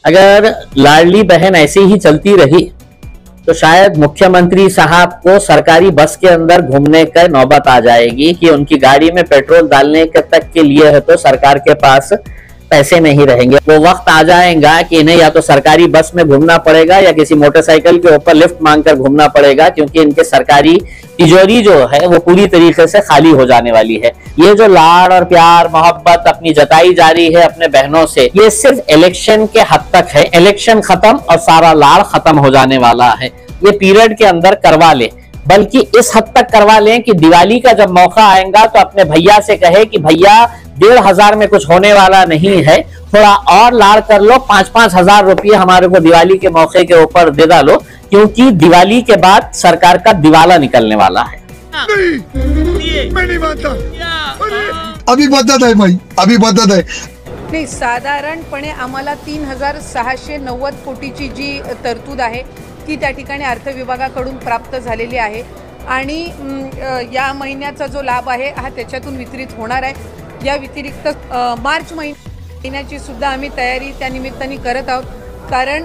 अगर लाडली बहन ऐसे ही चलती रही तो शायद मुख्यमंत्री साहब को सरकारी बस के अंदर घूमने का नौबत आ जाएगी कि उनकी गाड़ी में पेट्रोल डालने के तक के लिए है तो सरकार के पास पैसे नहीं रहेंगे। वो वक्त आ जाएगा कि इन्हें या तो सरकारी बस में घूमना पड़ेगा या किसी मोटरसाइकिल के ऊपर लिफ्ट मांगकर घूमना पड़ेगा, क्योंकि इनके सरकारी तिजोरी जो है वो पूरी तरीके से खाली हो जाने वाली है। ये जो लाड़ और प्यार मोहब्बत अपनी जताई जा रही है अपने बहनों से, ये सिर्फ इलेक्शन के हद तक है। इलेक्शन खत्म और सारा लाड़ खत्म हो जाने वाला है। ये पीरियड के अंदर करवा ले, बल्कि इस हद तक करवा लें कि दिवाली का जब मौका आएगा तो अपने भैया से कहे कि भैया 1500 में कुछ होने वाला नहीं है, थोड़ा और लाड़ कर लो, 5-5 हजार रुपये हमारे को दिवाली के मौके के ऊपर दे डालो, क्योंकि दिवाली के बाद सरकार का दिवाला निकलने वाला है। नहीं, मैं नहीं मानता। अभी बदत है भाई, अभी बदत है। नाही, साधारणपणे आम्हाला 3690 कोटीची जी तरतूद आहे ती त्या ठिकाणी अर्थ विभागाकडून प्राप्त झालेली आहे आणि या महिन्याचा जो लाभ आहे हा त्याच्यातून वितरित होणार आहे। या व्यतिरिक्त मार्च महिन्याची सुद्धा आम्ही तयारी त्या निमित्ताने करत आहोत, कारण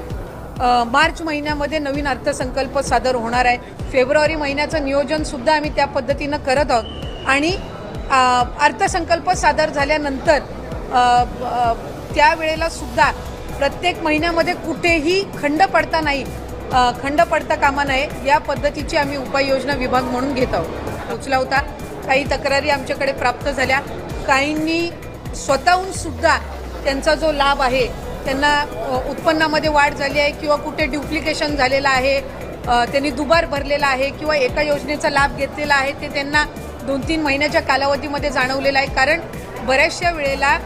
मार्च महिन्यामध्ये नवीन अर्थसंकल्प सादर होणार आहे। फेब्रुवारी महिन्याचं नियोजन सुद्धा आम्ही त्या पद्धतीनं करत आहोत आणि अर्थसंकल्प सादर झाल्यानंतर त्यावेळेला सुद्धा प्रत्येक महिन्यामध्ये कुठेही खंड पडता कामा नये या पद्धतीची आम्ही उपाययोजना विभाग म्हणून घेत आहोत। पोचला होता, काही तक्रारी आमच्याकडे प्राप्त झाल्या, काहींनी स्वतःहून सुद्धा त्यांचा जो लाभ आहे त्यांना उत्पन्नामध्ये वाढ झाली आहे किंवा कुठे ड्युप्लिकेशन झालेलं आहे, त्यांनी दुबार भरलेला आहे किंवा एका योजनेचा लाभ घेतलेला आहे ते त्यांना 2-3 महिन्याच्या कालावधीमध्ये जाणवलेला आहे। कारण बऱ्याचशा वेळेला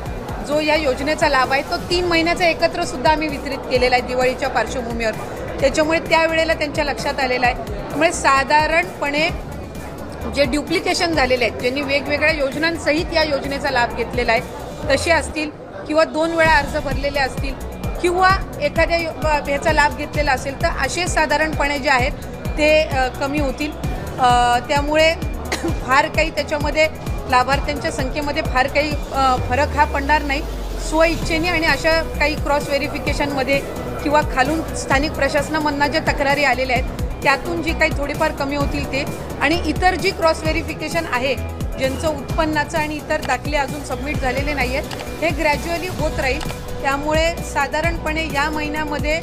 जो या योजनेचा लाभ आहे तो 3 महिन्याचा एकत्र सुद्धा आम्ही वितरित केलेला आहे दिवाळीच्या पार्श्वभूमीवर, त्याच्यामुळे त्यावेळेला त्यांच्या लक्षात आलेलं आहे। त्यामुळे साधारणपणे जे ड्युप्लिकेशन झालेले आहेत, ज्यांनी वेगवेगळ्या योजनांसहित या योजनेचा लाभ घेतलेला आहे तसे असतील किंवा 2 वेळा अर्ज भरलेले असतील किंवा एखाद्या ह्याचा लाभ घेतलेला असेल तर असे साधारणपणे जे आहेत ते कमी होतील। त्यामुळे फार काही त्याच्यामध्ये लाभार्थ्यांच्या संख्येमध्ये फार काही फरक हा पडणार नाही। स्वइच्छेने आणि अशा काही क्रॉस व्हेरिफिकेशनमध्ये किंवा खालून स्थानिक प्रशासनामधून ज्या तक्रारी आलेल्या आहेत त्यातून जी काही थोडीफार कमी होतील ते, आणि इतर जी क्रॉस व्हेरिफिकेशन आहे ज्यांचं उत्पन्नाचं आणि इतर दाखले अजून सबमिट झालेले नाही आहेत हे ग्रॅज्युअली होत राहील। त्यामुळे साधारणपणे या महिन्यामध्ये